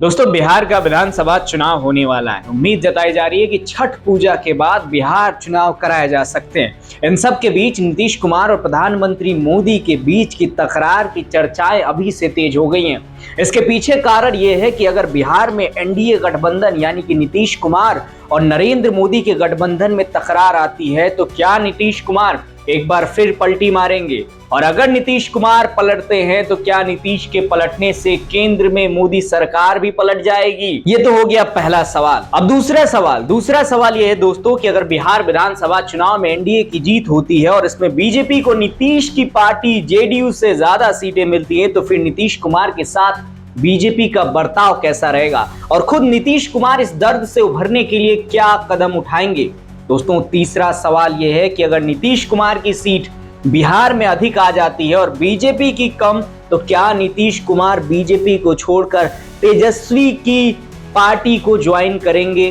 दोस्तों, बिहार का विधानसभा चुनाव होने वाला है। उम्मीद जताई जा रही है कि छठ पूजा के बाद बिहार चुनाव कराए जा सकते हैं। इन सब के बीच नीतीश कुमार और प्रधानमंत्री मोदी के बीच की तकरार की चर्चाएं अभी से तेज हो गई हैं। इसके पीछे कारण यह है कि अगर बिहार में एनडीए गठबंधन यानी कि नीतीश कुमार और नरेंद्र मोदी के गठबंधन में तकरार आती है तो क्या नीतीश कुमार एक बार फिर पलटी मारेंगे? और अगर नीतीश कुमार पलटते हैं तो क्या नीतीश के पलटने से केंद्र में मोदी सरकार भी पलट जाएगी? ये तो हो गया पहला सवाल। अब दूसरा सवाल ये है दोस्तों कि अगर बिहार विधानसभा चुनाव में एनडीए की जीत होती है और इसमें बीजेपी को नीतीश की पार्टी जेडीयू से ज्यादा सीटें मिलती है तो फिर नीतीश कुमार के साथ बीजेपी का बर्ताव कैसा रहेगा और खुद नीतीश कुमार इस दर्द से उभरने के लिए क्या कदम उठाएंगे? दोस्तों, तीसरा सवाल यह है कि अगर नीतीश कुमार की सीट बिहार में अधिक आ जाती है और बीजेपी की कम तो क्या नीतीश कुमार बीजेपी को छोड़कर तेजस्वी की पार्टी को ज्वाइन करेंगे?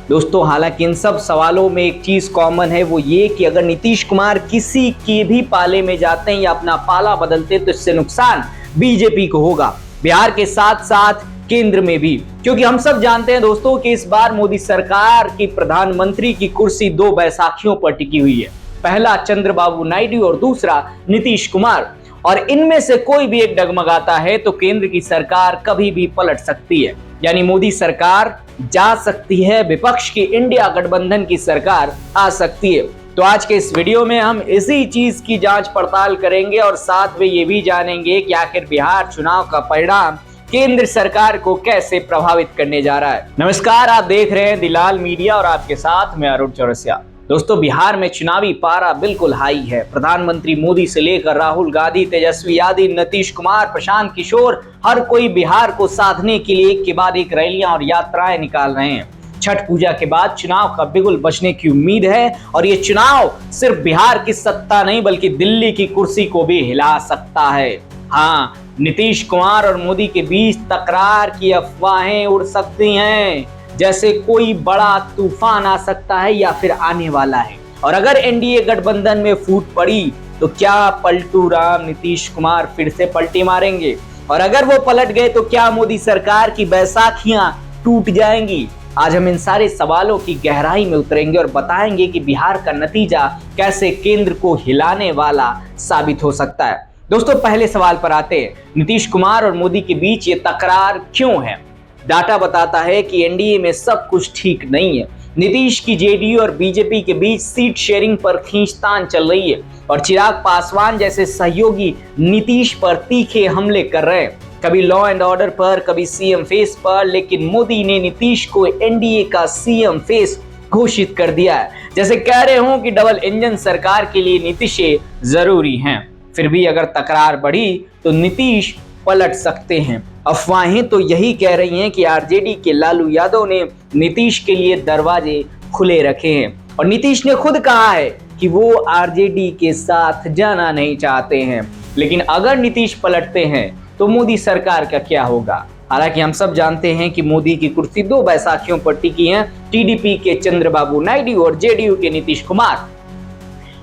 दोस्तों, हालांकि इन सब सवालों में एक चीज कॉमन है, वो ये कि अगर नीतीश कुमार किसी के भी पाले में जाते हैं या अपना पाला बदलते हैं तो इससे नुकसान बीजेपी को होगा, बिहार के साथ साथ केंद्र में भी। क्योंकि हम सब जानते हैं दोस्तों कि इस बार मोदी सरकार की प्रधानमंत्री की कुर्सी दो बैसाखियों पर टिकी हुई है। पहला चंद्रबाबू नायडू और दूसरा नीतीश कुमार, और इनमें से कोई भी एक डगमगाता है तो केंद्र की सरकार कभी भी पलट सकती है, यानी मोदी सरकार जा सकती है, विपक्ष की इंडिया गठबंधन की सरकार आ सकती है। तो आज के इस वीडियो में हम इसी चीज की जांच पड़ताल करेंगे और साथ में ये भी जानेंगे कि आखिर बिहार चुनाव का परिणाम केंद्र सरकार को कैसे प्रभावित करने जा रहा है। नमस्कार, आप देख रहे हैं दिलाल मीडिया और आपके साथ मैं अरुण चौरसिया। दोस्तों, बिहार में चुनावी पारा बिल्कुल हाई है। प्रधानमंत्री मोदी से लेकर राहुल गांधी, तेजस्वी यादव, नीतीश कुमार, प्रशांत किशोर, हर कोई बिहार को साधने के लिए एक के बाद एक रैलियां और यात्राएं निकाल रहे हैं। छठ पूजा के बाद चुनाव का बिगुल बजने की उम्मीद है और ये चुनाव सिर्फ बिहार की सत्ता नहीं बल्कि दिल्ली की कुर्सी को भी हिला सकता है। हाँ, नीतीश कुमार और मोदी के बीच तकरार की अफवाहें उड़ सकती हैं, जैसे कोई बड़ा तूफान आ सकता है या फिर आने वाला है। और अगर एनडीए गठबंधन में फूट पड़ी तो क्या पलटू राम नीतीश कुमार फिर से पलटी मारेंगे? और अगर वो पलट गए तो क्या मोदी सरकार की बैसाखियां टूट जाएंगी? आज हम इन सारे सवालों की गहराई में उतरेंगे और बताएंगे कि बिहार का नतीजा कैसे केंद्र को हिलाने वाला साबित हो सकता है। दोस्तों, पहले सवाल पर आते हैं। नीतीश कुमार और मोदी के बीच ये तकरार क्यों है? डाटा बताता है कि एनडीए में सब कुछ ठीक नहीं है। नीतीश की जेडीयू और बीजेपी के बीच सीट शेयरिंग पर खींचतान चल रही है और चिराग पासवान जैसे सहयोगी नीतीश पर तीखे हमले कर रहे हैं, कभी लॉ एंड ऑर्डर पर, कभी सीएम फेस पर। लेकिन मोदी ने नीतीश को एनडीए का सीएम फेस घोषित कर दिया है, जैसे कह रहे हो कि डबल इंजन सरकार के लिए नीतीश जरूरी हैं। फिर भी अगर तकरार बढ़ी तो नीतीश पलट सकते हैं। अफवाहें तो यही कह रही हैं कि आरजेडी के लालू यादव ने नीतीश के लिए दरवाजे खुले रखे हैं और नीतीश ने खुद कहा है कि वो आरजेडी के साथ जाना नहीं चाहते हैं। लेकिन अगर नीतीश पलटते हैं तो मोदी सरकार का क्या होगा? हालांकि हम सब जानते हैं कि मोदी की कुर्सी दो बैसाखियों पर टिकी है, टीडीपी के चंद्रबाबू नायडू और जेडीयू के नीतीश कुमार।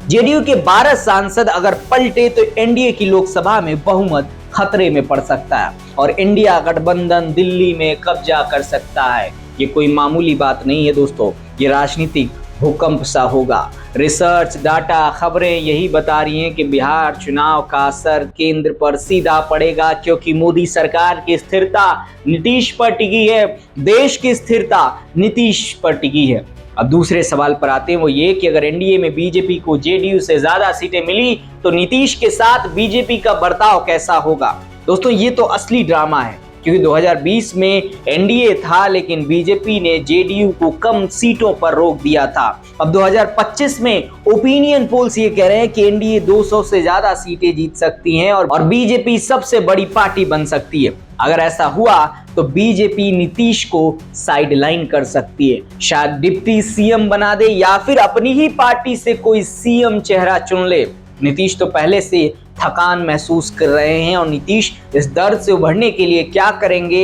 जेडीयू के 12 सांसद अगर पलटे तो एनडीए की लोकसभा में बहुमत खतरे में पड़ सकता है और इंडिया गठबंधन दिल्ली में कब्जा कर सकता है। ये कोई मामूली बात नहीं है दोस्तों, ये राजनीतिक भूकंप सा होगा। रिसर्च, डाटा, खबरें यही बता रही हैं कि बिहार चुनाव का असर केंद्र पर सीधा पड़ेगा, क्योंकि मोदी सरकार की स्थिरता नीतीश पर टिकी है, देश की स्थिरता नीतीश पर टिकी है। अब दूसरे सवाल पर आते हैं, वो ये कि अगर एनडीए में बीजेपी को जेडीयू से ज्यादा सीटें मिली तो नीतीश के साथ बीजेपी का बर्ताव कैसा होगा? दोस्तों, ये तो असली ड्रामा है, क्योंकि 2020 में एनडीए था लेकिन बीजेपी ने जेडीयू को कम सीटों पर रोक दिया था। अब 2025 में ओपिनियन पोल्स ये कह रहे हैं कि एनडीए 200 से ज्यादा सीटें जीत सकती हैं और बीजेपी सबसे बड़ी पार्टी बन सकती है। अगर ऐसा हुआ तो बीजेपी नीतीश को साइडलाइन कर सकती है, शायद डिप्टी सीएम बना दे या फिर अपनी ही पार्टी से कोई सीएम चेहरा चुन ले। नीतीश तो पहले से थकान महसूस कर रहे हैं और नीतीश इस दर्द से उभरने के लिए क्या करेंगे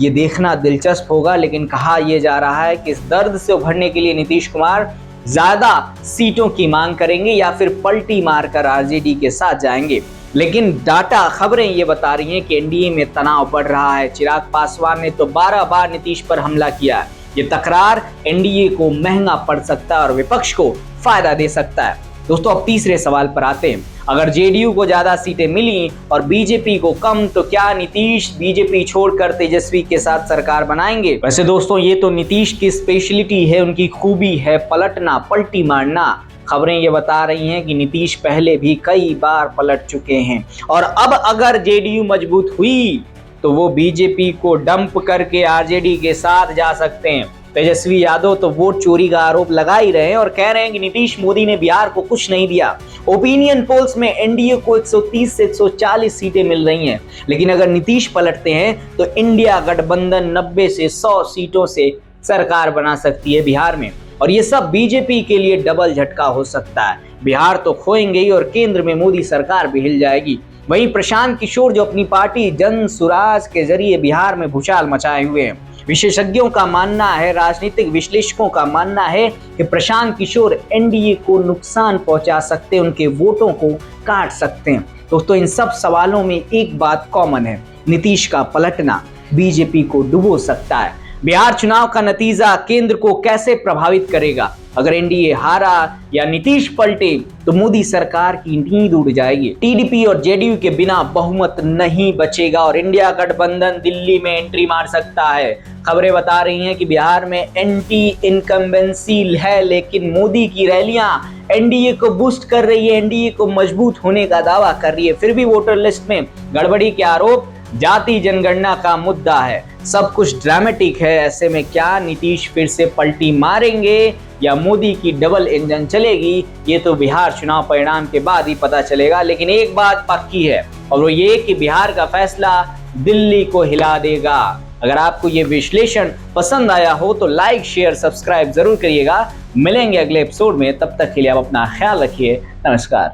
ये देखना दिलचस्प होगा। लेकिन कहा यह जा रहा है कि इस दर्द से उभरने के लिए नीतीश कुमार ज्यादा सीटों की मांग करेंगे या फिर पलटी मारकर आरजेडी के साथ जाएंगे। लेकिन डाटा खबरें ये बता रही हैं कि एनडीए में तनाव बढ़ रहा है। चिराग पासवान ने तो 12 बार नीतीश पर हमला किया है। ये तकरार एनडीए को महंगा पड़ सकता है और विपक्ष को फायदा दे सकता है। दोस्तों, अब तीसरे सवाल पर आते हैं। अगर जेडीयू को ज्यादा सीटें मिली और बीजेपी को कम, तो क्या नीतीश बीजेपी छोड़कर तेजस्वी के साथ सरकार बनाएंगे? वैसे दोस्तों, ये तो नीतीश की स्पेशलिटी है, उनकी खूबी है पलटना, पलटी मारना। खबरें ये बता रही हैं कि नीतीश पहले भी कई बार पलट चुके हैं और अब अगर जेडीयू मजबूत हुई तो वो बीजेपी को डंप करके आरजेडी के साथ जा सकते हैं। तेजस्वी यादव तो वोट चोरी का आरोप लगा ही रहे हैं और कह रहे हैं कि नीतीश मोदी ने बिहार को कुछ नहीं दिया। ओपिनियन पोल्स में एनडीए को 130 से 140 सीटें मिल रही हैं, लेकिन अगर नीतीश पलटते हैं तो इंडिया गठबंधन 90 से 100 सीटों से सरकार बना सकती है बिहार में, और ये सब बीजेपी के लिए डबल झटका हो सकता है। बिहार तो खोएंगे ही और केंद्र में मोदी सरकार भी हिल जाएगी। वहीं प्रशांत किशोर जो अपनी पार्टी जन सुराज के जरिए बिहार में भूचाल मचाए हुए हैं, विशेषज्ञों का मानना है, राजनीतिक विश्लेषकों का मानना है कि प्रशांत किशोर एनडीए को नुकसान पहुंचा सकते हैं, उनके वोटों को काट सकते हैं। दोस्तों, इन सब सवालों में एक बात कॉमन है, नीतीश का पलटना बीजेपी को डुबो सकता है। बिहार चुनाव का नतीजा केंद्र को कैसे प्रभावित करेगा? अगर एनडीए हारा या नीतीश पलटे तो मोदी सरकार की नींद उड़ जाएगी। टीडीपी और जेडीयू के बिना बहुमत नहीं बचेगा और इंडिया गठबंधन दिल्ली में एंट्री मार सकता है। खबरें बता रही हैं कि बिहार में एंटी इनकम्बेंसी है, लेकिन मोदी की रैलियां एनडीए को बूस्ट कर रही है, एनडीए को मजबूत होने का दावा कर रही है। फिर भी वोटर लिस्ट में गड़बड़ी के आरोप, जाति जनगणना का मुद्दा है, सब कुछ ड्रामेटिक है। ऐसे में क्या नीतीश फिर से पलटी मारेंगे या मोदी की डबल इंजन चलेगी, ये तो बिहार चुनाव परिणाम के बाद ही पता चलेगा। लेकिन एक बात पक्की है और वो ये कि बिहार का फैसला दिल्ली को हिला देगा। अगर आपको ये विश्लेषण पसंद आया हो तो लाइक, शेयर, सब्सक्राइब जरूर करिएगा। मिलेंगे अगले एपिसोड में, तब तक के लिए आप अपना ख्याल रखिए। नमस्कार।